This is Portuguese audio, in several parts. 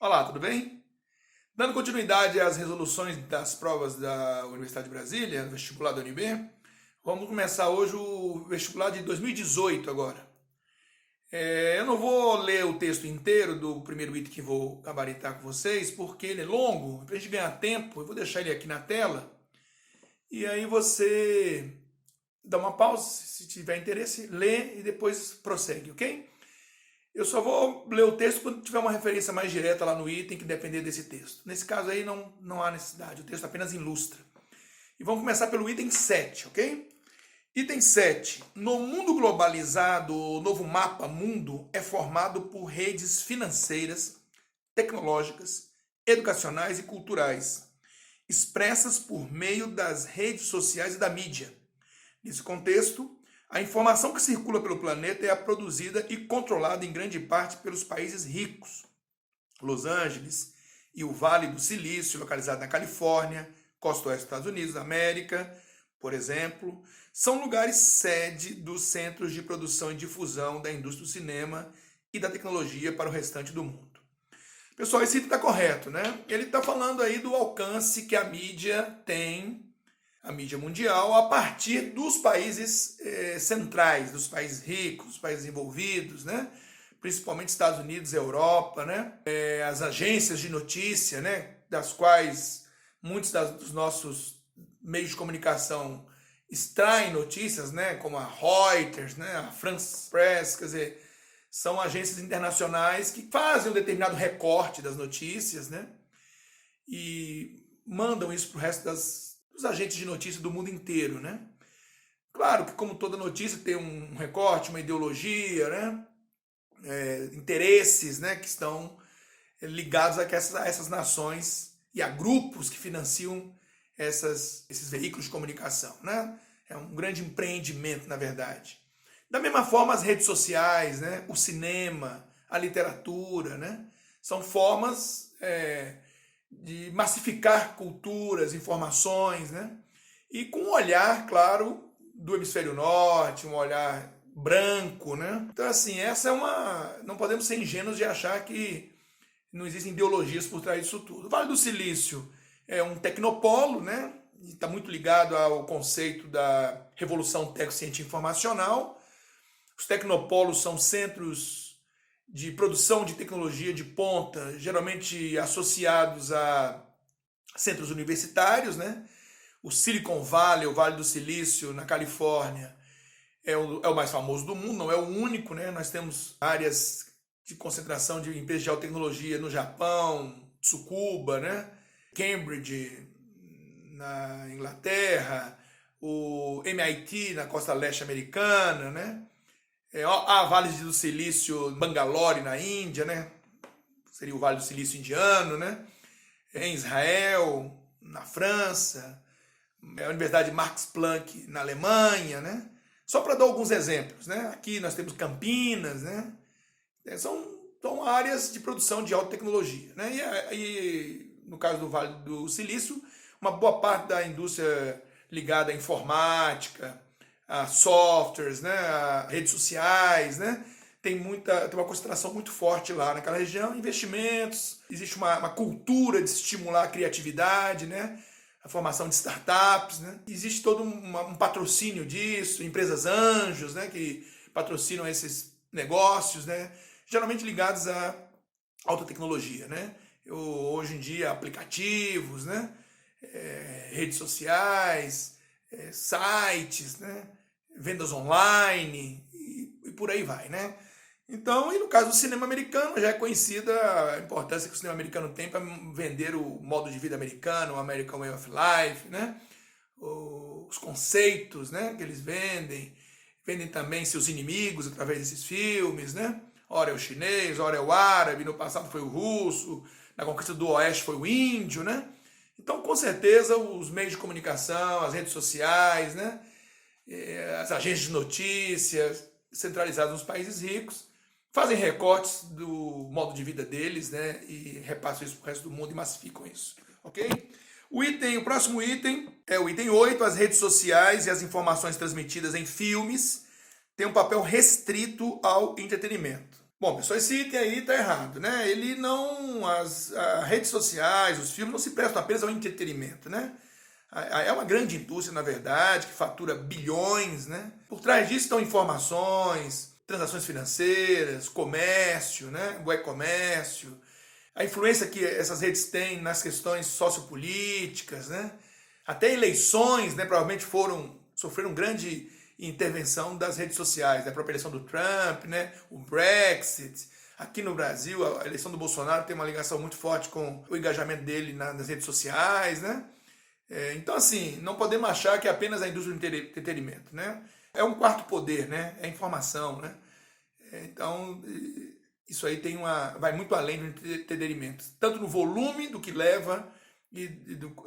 Olá, tudo bem? Dando continuidade às resoluções das provas da Universidade de Brasília, vestibular da UNB, vamos começar hoje o vestibular de 2018 agora. Eu não vou ler o texto inteiro do primeiro item que vou gabaritar com vocês, porque ele é longo, para a gente ganhar tempo, eu vou deixar ele aqui na tela, e aí você dá uma pausa, se tiver interesse, lê e depois prossegue, ok? Eu só vou ler o texto quando tiver uma referência mais direta lá no item que depender desse texto. Nesse caso aí não há necessidade, o texto apenas ilustra. E vamos começar pelo item 7, ok? Item 7. No mundo globalizado, o novo mapa mundo é formado por redes financeiras, tecnológicas, educacionais e culturais, expressas por meio das redes sociais e da mídia. Nesse contexto, a informação que circula pelo planeta é produzida e controlada em grande parte pelos países ricos. Los Angeles e o Vale do Silício, localizado na Califórnia, costa oeste dos Estados Unidos da América, por exemplo, são lugares sede dos centros de produção e difusão da indústria do cinema e da tecnologia para o restante do mundo. Pessoal, esse item está correto, né? Ele está falando aí do alcance que a mídia tem, a mídia mundial, a partir dos países centrais, dos países ricos, dos países envolvidos, né? Principalmente Estados Unidos, Europa, né? As agências de notícia, né? Das quais muitos dos nossos meios de comunicação extraem notícias, né? Como a Reuters, né? A France Press, quer dizer, são agências internacionais que fazem um determinado recorte das notícias, né? E mandam isso para o resto dos agentes de notícia do mundo inteiro, né? Claro que, como toda notícia, tem um recorte, uma ideologia, né? Interesses, né? Que estão ligados a essas nações e a grupos que financiam esses veículos de comunicação, né? É um grande empreendimento, na verdade. Da mesma forma, as redes sociais, né? O cinema, a literatura, né? São formas de massificar culturas, informações, né? E com um olhar, claro, do hemisfério norte, um olhar branco, né? Então, assim, essa é uma... Não podemos ser ingênuos de achar que não existem ideologias por trás disso tudo. O Vale do Silício é um tecnopolo, né? Está muito ligado ao conceito da revolução tecnocientífica informacional. Os tecnopolos são centros de produção de tecnologia de ponta, geralmente associados a centros universitários, né? O Silicon Valley, o Vale do Silício, na Califórnia, é o mais famoso do mundo, não é o único, né? Nós temos áreas de concentração de empresas de alta tecnologia no Japão, Tsukuba, né? Cambridge, na Inglaterra, o MIT na costa leste americana, né? Há Vale do Silício, Bangalore, na Índia, né? Seria o Vale do Silício indiano, né? Em Israel, na França, a Universidade Max Planck, na Alemanha, né? Só para dar alguns exemplos, né? Aqui nós temos Campinas, né? São áreas de produção de alta tecnologia, né? E no caso do Vale do Silício, uma boa parte da indústria ligada à informática, a softwares, né, a redes sociais, né, tem uma concentração muito forte lá naquela região, investimentos, existe uma cultura de estimular a criatividade, né, a formação de startups, né, existe todo um patrocínio disso, empresas anjos, né, que patrocinam esses negócios, né, geralmente ligados à alta tecnologia, né, hoje em dia aplicativos, né, redes sociais, sites, né, vendas online e por aí vai, né? Então, e no caso do cinema americano, já é conhecida a importância que o cinema americano tem para vender o modo de vida americano, o American Way of Life, né? Os conceitos, né, que eles vendem também seus inimigos através desses filmes, né? Ora é o chinês, ora é o árabe, no passado foi o russo, na conquista do oeste foi o índio, né? Então, com certeza, os meios de comunicação, as redes sociais, né? As agências de notícias centralizadas nos países ricos fazem recortes do modo de vida deles, né, e repassam isso para o resto do mundo e massificam isso, ok? O próximo item é o item 8, as redes sociais e as informações transmitidas em filmes têm um papel restrito ao entretenimento. Bom, pessoal, esse item aí está errado, né? Ele não... As redes sociais, os filmes não se prestam apenas ao entretenimento, né? É uma grande indústria, na verdade, que fatura bilhões, né? Por trás disso estão informações, transações financeiras, comércio, né? O e-comércio, a influência que essas redes têm nas questões sociopolíticas, né? Até eleições, né? Provavelmente sofreram grande intervenção das redes sociais, né? A própria eleição do Trump, né? O Brexit. Aqui no Brasil, a eleição do Bolsonaro tem uma ligação muito forte com o engajamento dele nas redes sociais, né? Então, assim, não podemos achar que é apenas a indústria do entretenimento, né? É um quarto poder, né? É informação, né? Então, isso aí vai muito além do entretenimento, tanto no volume do que leva e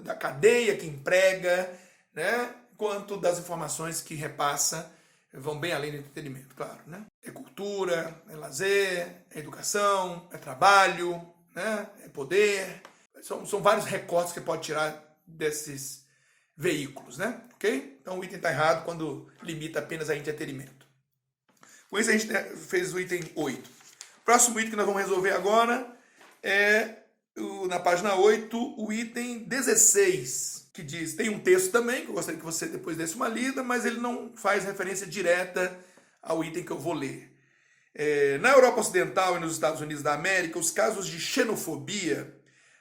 da cadeia que emprega, né? Quanto das informações que repassa, vão bem além do entretenimento, claro, né? É cultura, é lazer, é educação, é trabalho, né? É poder. São vários recortes que pode tirar desses veículos, né? Ok? Então o item está errado quando limita apenas a entretenimento. Com isso a gente fez o item 8. O próximo item que nós vamos resolver agora é, na página 8, o item 16, que diz, tem um texto também, que eu gostaria que você depois desse uma lida, mas ele não faz referência direta ao item que eu vou ler. Na Europa Ocidental e nos Estados Unidos da América, os casos de xenofobia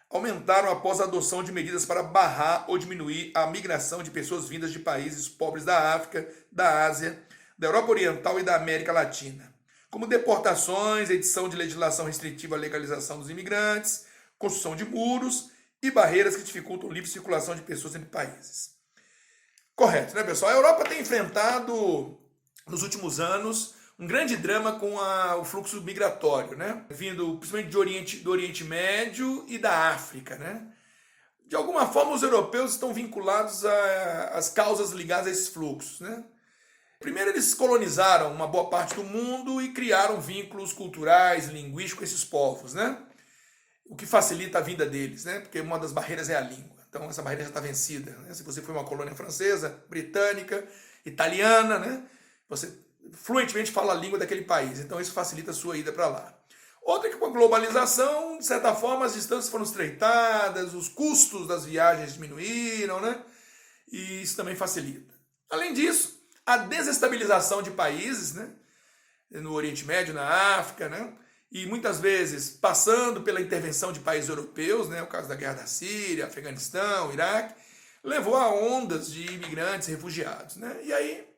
aumentaram após a adoção de medidas para barrar ou diminuir a migração de pessoas vindas de países pobres da África, da Ásia, da Europa Oriental e da América Latina, como deportações, edição de legislação restritiva à legalização dos imigrantes, construção de muros e barreiras que dificultam a livre circulação de pessoas entre países. Correto, né, pessoal? A Europa tem enfrentado, nos últimos anos, um grande drama com o fluxo migratório, né? Vindo principalmente do Oriente Médio e da África, né? De alguma forma, os europeus estão vinculados às causas ligadas a esses fluxos, né? Primeiro, eles colonizaram uma boa parte do mundo e criaram vínculos culturais, linguísticos com esses povos, né? O que facilita a vinda deles, né? Porque uma das barreiras é a língua. Então, essa barreira já está vencida, né? Se você foi uma colônia francesa, britânica, italiana, né? Você fluentemente fala a língua daquele país, então isso facilita a sua ida para lá. Outra que com a globalização, de certa forma, as distâncias foram estreitadas, os custos das viagens diminuíram, né? E isso também facilita. Além disso, a desestabilização de países, né? No Oriente Médio, na África, né? E muitas vezes passando pela intervenção de países europeus, né? O caso da guerra da Síria, Afeganistão, Iraque, levou a ondas de imigrantes, refugiados, né? E aí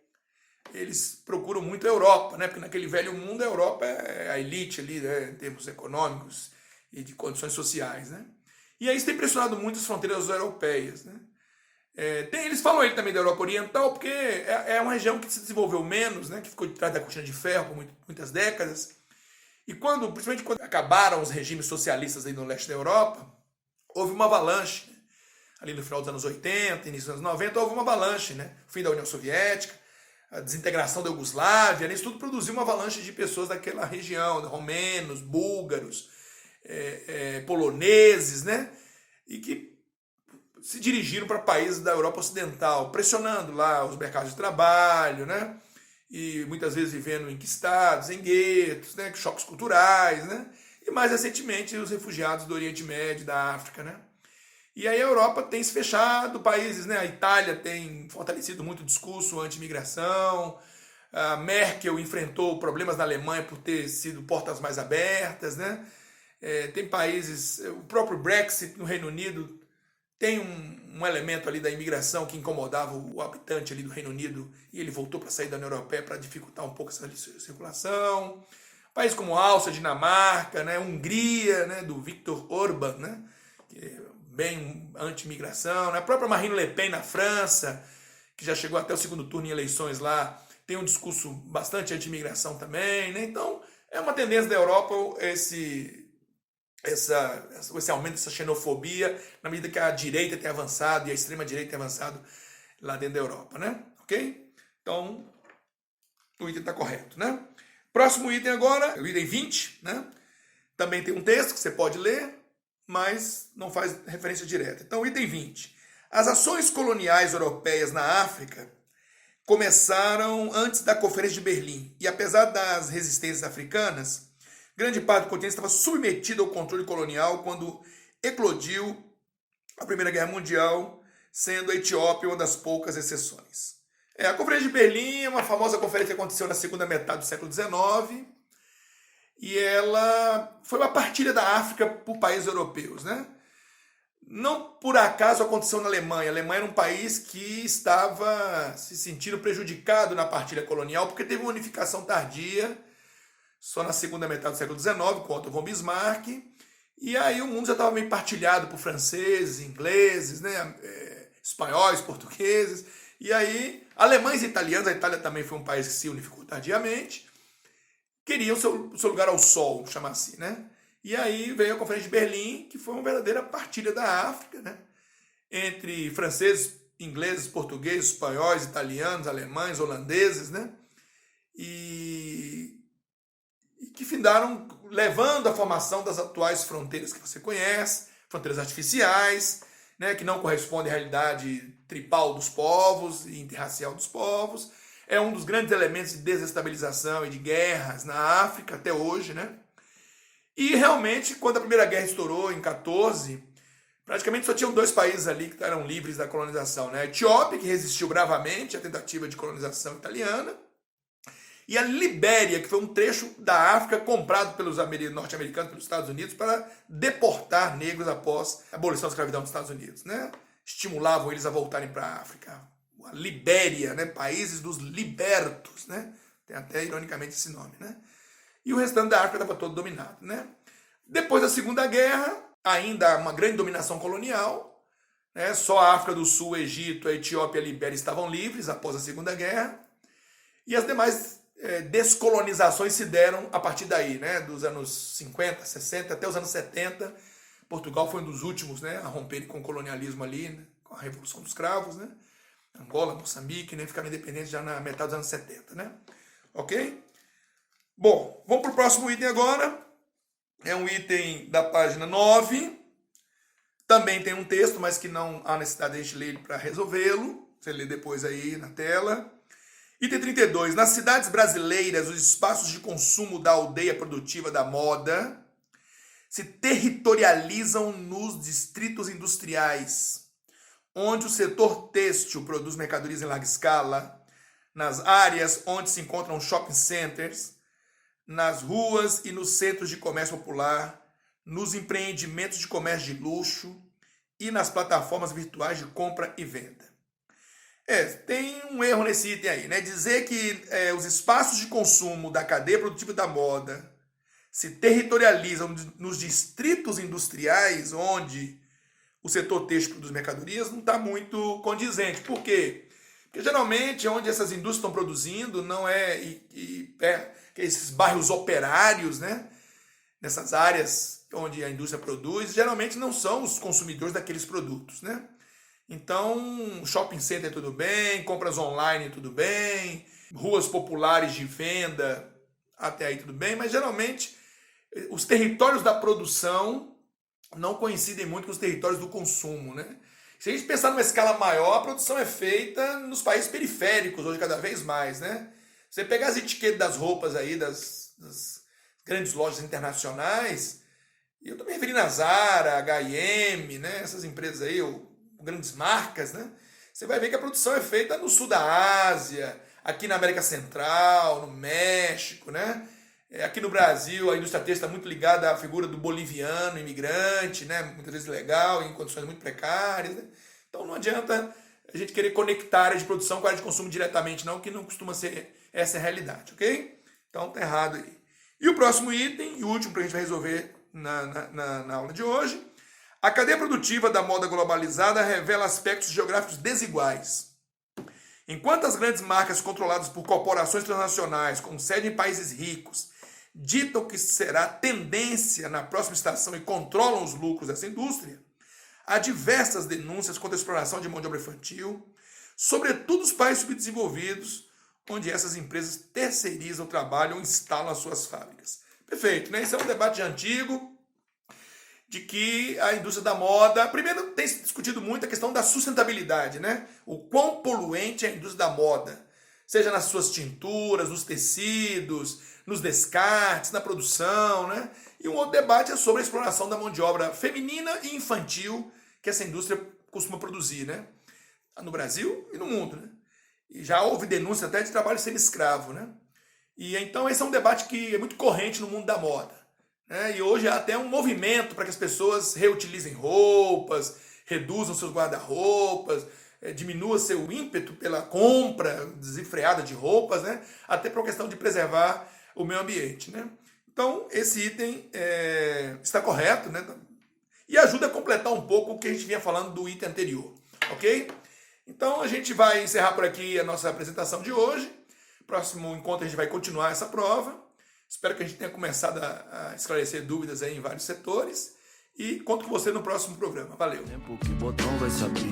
eles procuram muito a Europa, né? Porque naquele velho mundo a Europa é a elite ali, né? Em termos econômicos e de condições sociais, né? E aí isso tem pressionado muito as fronteiras europeias, né? Eles falam ele também da Europa Oriental, porque é uma região que se desenvolveu menos, né? Que ficou de trás da cortina de ferro por muitas décadas. E principalmente quando acabaram os regimes socialistas aí no leste da Europa, houve uma avalanche, né? Ali no final dos anos 80, início dos anos 90, houve uma avalanche, né? O fim da União Soviética, a desintegração da Iugoslávia, isso tudo produziu uma avalanche de pessoas daquela região, romenos, búlgaros, poloneses, né? E que se dirigiram para países da Europa Ocidental, pressionando lá os mercados de trabalho, né? E muitas vezes vivendo enquistados, em guetos, né? Choques culturais, né? E mais recentemente os refugiados do Oriente Médio, da África, né? E aí a Europa tem se fechado, países, né? A Itália tem fortalecido muito o discurso anti-imigração, a Merkel enfrentou problemas na Alemanha por ter sido portas mais abertas, né? Tem países, o próprio Brexit no Reino Unido tem um elemento ali da imigração que incomodava o habitante ali do Reino Unido e ele voltou para sair da União Europeia para dificultar um pouco essa circulação. Países como Áustria, Dinamarca, né? Hungria, né? Do Viktor Orbán, né? Que é bem anti-imigração, né? A própria Marine Le Pen na França, que já chegou até o segundo turno em eleições lá, tem um discurso bastante anti-imigração também, né? Então, é uma tendência da Europa esse aumento dessa xenofobia, na medida que a direita tem avançado e a extrema-direita tem avançado lá dentro da Europa, né? Ok? Então, o item está correto, né? Próximo item agora, o item 20, né? Também tem um texto que você pode ler, mas não faz referência direta. Então, item 20. As ações coloniais europeias na África começaram antes da Conferência de Berlim e, apesar das resistências africanas, Grande parte do continente estava submetida ao controle colonial quando eclodiu a Primeira Guerra Mundial, sendo a Etiópia uma das poucas exceções. A Conferência de Berlim é uma famosa conferência que aconteceu na segunda metade do século XIX e ela foi uma partilha da África por países europeus, né? Não por acaso aconteceu na Alemanha. A Alemanha era um país que estava se sentindo prejudicado na partilha colonial porque teve uma unificação tardia, só na segunda metade do século XIX, com Otto von Bismarck, e aí o mundo já estava meio partilhado por franceses, ingleses, né, espanhóis, portugueses, e aí alemães e italianos, a Itália também foi um país que se unificou tardiamente, queriam seu lugar ao sol, vamos chamar assim, né? E aí veio a Conferência de Berlim, que foi uma verdadeira partilha da África, né? Entre franceses, ingleses, portugueses, espanhóis, italianos, alemães, holandeses, né? E que findaram levando à formação das atuais fronteiras que você conhece, fronteiras artificiais, né? Que não correspondem à realidade tribal dos povos e interracial dos povos. É um dos grandes elementos de desestabilização e de guerras na África até hoje, né? E realmente, quando a Primeira Guerra estourou em 14, praticamente só tinham dois países ali que eram livres da colonização, né? A Etiópia, que resistiu bravamente à tentativa de colonização italiana, e a Libéria, que foi um trecho da África comprado pelos norte-americanos, pelos Estados Unidos, para deportar negros após a abolição da escravidão dos Estados Unidos, né? Estimulavam eles a voltarem para a África. A Libéria, né? Países dos libertos, né? Tem até ironicamente esse nome, né? E o restante da África estava todo dominado, né? Depois da Segunda Guerra, ainda uma grande dominação colonial, né? Só a África do Sul, Egito, a Etiópia e a Libéria estavam livres após a Segunda Guerra, e as demais descolonizações se deram a partir daí, né? Dos anos 50, 60 até os anos 70. Portugal foi um dos últimos, né, a romperem com o colonialismo ali, né? Com a Revolução dos Cravos, né? Angola, Moçambique, né? Ficaram independentes já na metade dos anos 70, né? Ok? Bom, vamos para o próximo item agora. É um item da página 9. Também tem um texto, mas que não há necessidade de a gente ler ele para resolvê-lo. Você lê depois aí na tela. Item 32. Nas cidades brasileiras, os espaços de consumo da aldeia produtiva da moda se territorializam nos distritos industriais, onde o setor têxtil produz mercadorias em larga escala, nas áreas onde se encontram shopping centers, nas ruas e nos centros de comércio popular, nos empreendimentos de comércio de luxo e nas plataformas virtuais de compra e venda. Tem um erro nesse item aí, né? Dizer que os espaços de consumo da cadeia produtiva da moda se territorializam nos distritos industriais onde o setor têxtil produz mercadorias não está muito condizente. Por quê? Porque geralmente onde essas indústrias estão produzindo não esses bairros operários, né? Nessas áreas onde a indústria produz, geralmente não são os consumidores daqueles produtos, né? Então, shopping center tudo bem, compras online tudo bem, ruas populares de venda até aí tudo bem, mas geralmente os territórios da produção não coincidem muito com os territórios do consumo, né? Se a gente pensar numa escala maior, a produção é feita nos países periféricos, hoje cada vez mais, né? Você pegar as etiquetas das roupas aí, das grandes lojas internacionais, e eu tô me referindo a Zara, H&M, né? Essas empresas aí, grandes marcas, né? Você vai ver que a produção é feita no sul da Ásia, aqui na América Central, no México, né? Aqui no Brasil, a indústria têxtil está muito ligada à figura do boliviano, imigrante, né? Muitas vezes legal, em condições muito precárias, né? Então não adianta a gente querer conectar a área de produção com a área de consumo diretamente, não, que não costuma ser essa a realidade, ok? Então tá errado aí. E o próximo item, e o último para a gente vai resolver na aula de hoje: a cadeia produtiva da moda globalizada revela aspectos geográficos desiguais. Enquanto as grandes marcas controladas por corporações transnacionais, com sede em países ricos, ditam que será tendência na próxima estação e controlam os lucros dessa indústria, há diversas denúncias contra a exploração de mão de obra infantil, sobretudo os países subdesenvolvidos, onde essas empresas terceirizam o trabalho ou instalam as suas fábricas. Perfeito, né? Esse é um debate antigo, de que a indústria da moda, primeiro tem se discutido muito a questão da sustentabilidade, né? O quão poluente é a indústria da moda. seja nas suas tinturas, nos tecidos, nos descartes, na produção, né? E um outro debate é sobre a exploração da mão de obra feminina e infantil que essa indústria costuma produzir, né? No Brasil e no mundo, né? E já houve denúncia até de trabalho semi-escravo, né? E então esse é um debate que é muito corrente no mundo da moda, né? E hoje há até um movimento para que as pessoas reutilizem roupas, reduzam seus guarda-roupas, diminua seu ímpeto pela compra desenfreada de roupas, né? Até por uma questão de preservar o meio ambiente, né? Então esse item está correto, né? E ajuda a completar um pouco o que a gente vinha falando do item anterior, ok? Então a gente vai encerrar por aqui a nossa apresentação de hoje. Próximo encontro a gente vai continuar essa prova. Espero que a gente tenha começado a esclarecer dúvidas aí em vários setores. E conto com você no próximo programa. Valeu! Tempo que o botão vai se abrir.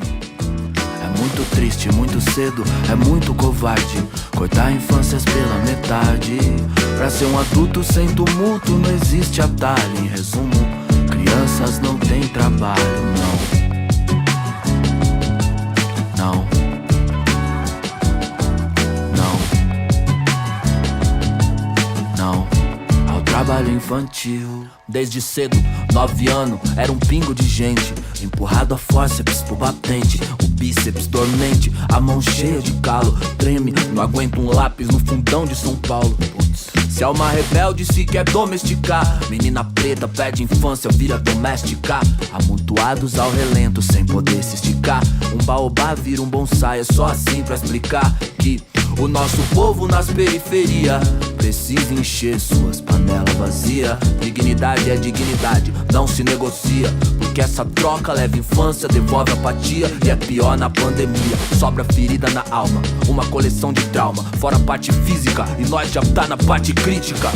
É muito triste, muito cedo, é muito covarde cortar infâncias pela metade. Pra ser um adulto sem tumulto não existe atalho. Em resumo, crianças não têm trabalho, não. Não. Não. Não. Ao trabalho infantil. Desde cedo, 9 anos, era um pingo de gente empurrado a fórceps pro batente. O bíceps dormente, a mão cheia de calo. Treme, não aguenta um lápis no fundão de São Paulo. Se é uma rebelde, se quer domesticar. Menina preta perde infância, vira doméstica. Amontoados ao relento, sem poder se esticar. Um baobá vira um bonsai, é só assim pra explicar que o nosso povo nas periferias precisa encher suas panelas vazias. Dignidade é dignidade, não se negocia. Porque essa troca leva infância, devolve apatia. E é pior na pandemia, sobra ferida na alma, uma coleção de trauma, fora a parte física, e nós já tá na parte crítica.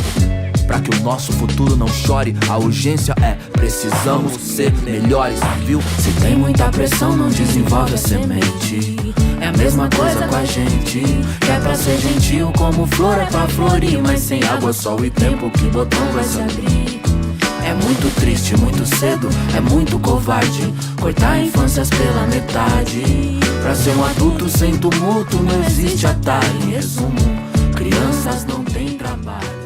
Pra que o nosso futuro não chore, a urgência é precisamos ser melhores, viu? Se tem muita pressão não desenvolve a semente. É a mesma coisa com a gente, que é pra ser gentil como flor é pra florir. Mas sem água, sol e tempo que o botão vai se abrir. É muito triste, muito cedo, é muito covarde cortar infâncias pela metade. Pra ser um adulto sem tumulto não existe atalho. Em resumo, crianças não têm trabalho.